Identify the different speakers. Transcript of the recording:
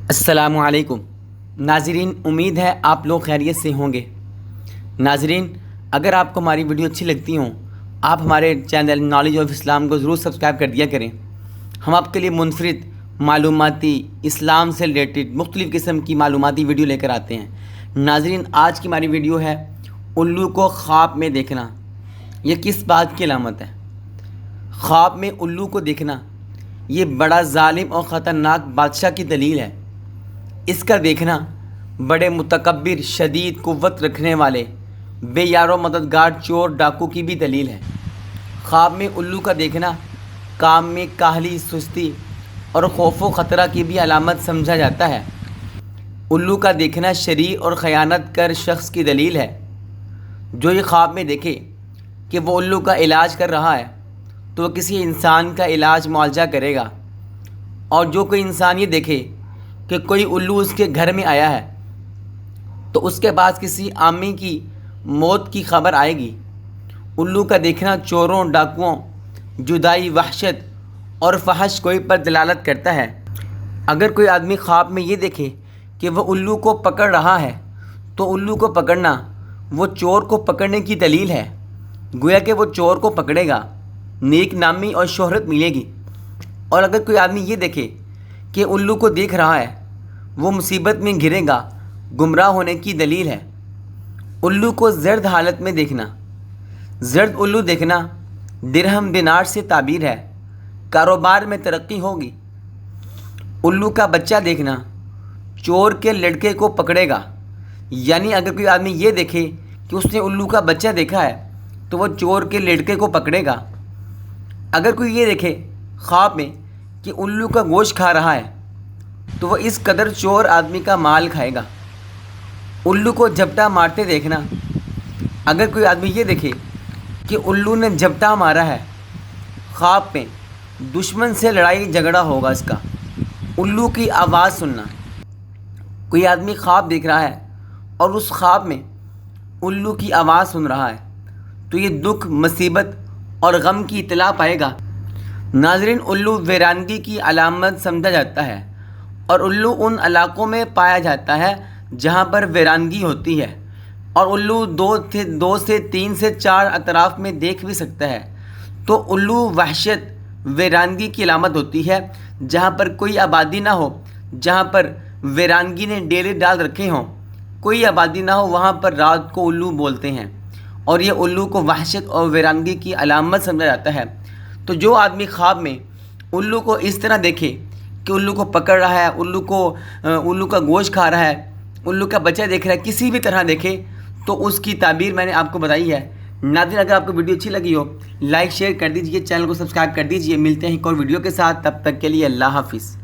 Speaker 1: السلام علیکم ناظرین، امید ہے آپ لوگ خیریت سے ہوں گے۔ ناظرین، اگر آپ کو ہماری ویڈیو اچھی لگتی ہوں، آپ ہمارے چینل نالج آف اسلام کو ضرور سبسکرائب کر دیا کریں۔ ہم آپ کے لیے منفرد معلوماتی اسلام سے ریلیٹڈ مختلف قسم کی معلوماتی ویڈیو لے کر آتے ہیں۔ ناظرین، آج کی ہماری ویڈیو ہے الو کو خواب میں دیکھنا۔ یہ کس بات کی علامت ہے؟ خواب میں الو کو دیکھنا یہ بڑا ظالم اور خطرناک بادشاہ کی دلیل ہے۔ اس کا دیکھنا بڑے متکبر، شدید قوت رکھنے والے، بے یار و مددگار چور ڈاکو کی بھی دلیل ہے۔ خواب میں الو کا دیکھنا کام میں کاہلی، سستی اور خوف و خطرہ کی بھی علامت سمجھا جاتا ہے۔ الو کا دیکھنا شریر اور خیانت کر شخص کی دلیل ہے۔ جو یہ خواب میں دیکھے کہ وہ الو کا علاج کر رہا ہے تو وہ کسی انسان کا علاج معالجہ کرے گا، اور جو کوئی انسان یہ دیکھے کہ کوئی الو اس کے گھر میں آیا ہے تو اس کے پاس کسی عامی کی موت کی خبر آئے گی۔ الو کا دیکھنا چوروں، ڈاکوؤں، جدائی، وحشت اور فحش گوئی پر دلالت کرتا ہے۔ اگر کوئی آدمی خواب میں یہ دیکھے کہ وہ الو کو پکڑ رہا ہے تو الو کو پکڑنا وہ چور کو پکڑنے کی دلیل ہے، گویا کہ وہ چور کو پکڑے گا، نیک نامی اور شہرت ملے گی۔ اور اگر کوئی آدمی یہ دیکھے کہ الو کو دیکھ رہا ہے وہ مصیبت میں گرے گا، گمراہ ہونے کی دلیل ہے۔ الو کو زرد حالت میں دیکھنا، زرد الو دیکھنا درہم دینار سے تعبیر ہے، کاروبار میں ترقی ہوگی۔ الو کا بچہ دیکھنا چور کے لڑکے کو پکڑے گا، یعنی اگر کوئی آدمی یہ دیکھے کہ اس نے الو کا بچہ دیکھا ہے تو وہ چور کے لڑکے کو پکڑے گا۔ اگر کوئی یہ دیکھے خواب میں کہ الو کا گوشت کھا رہا ہے تو وہ اس قدر چور آدمی کا مال کھائے گا۔ الو کو جھپٹا مارتے دیکھنا، اگر کوئی آدمی یہ دیکھے کہ الو نے جھپٹا مارا ہے خواب میں، دشمن سے لڑائی جھگڑا ہوگا اس کا۔ الو کی آواز سننا، کوئی آدمی خواب دیکھ رہا ہے اور اس خواب میں الو کی آواز سن رہا ہے تو یہ دکھ، مصیبت اور غم کی اطلاع پائے گا۔ ناظرین، الو ویرانگی کی علامت سمجھا جاتا ہے، اور الو ان علاقوں میں پایا جاتا ہے جہاں پر ویرانگی ہوتی ہے، اور الو دو سے تین سے چار اطراف میں دیکھ بھی سکتا ہے۔ تو الو وحشت، ویرانگی کی علامت ہوتی ہے۔ جہاں پر کوئی آبادی نہ ہو، جہاں پر ویرانگی نے ڈیرے ڈال رکھے ہوں، کوئی آبادی نہ ہو، وہاں پر رات کو الو بولتے ہیں، اور یہ الو کو وحشت اور ویرانگی کی علامت سمجھا جاتا ہے۔ تو جو آدمی خواب میں الو کو اس طرح دیکھے کہ الو کو پکڑ رہا ہے، الو کا گوشت کھا رہا ہے، الو کا بچہ دیکھ رہا ہے، کسی بھی طرح دیکھے تو اس کی تعبیر میں نے آپ کو بتائی ہے۔ ناظرین، اگر آپ کو ویڈیو اچھی لگی ہو لائک شیئر کر دیجئے، چینل کو سبسکرائب کر دیجئے۔ ملتے ہیں ایک اور ویڈیو کے ساتھ، تب تک کے لیے اللہ حافظ۔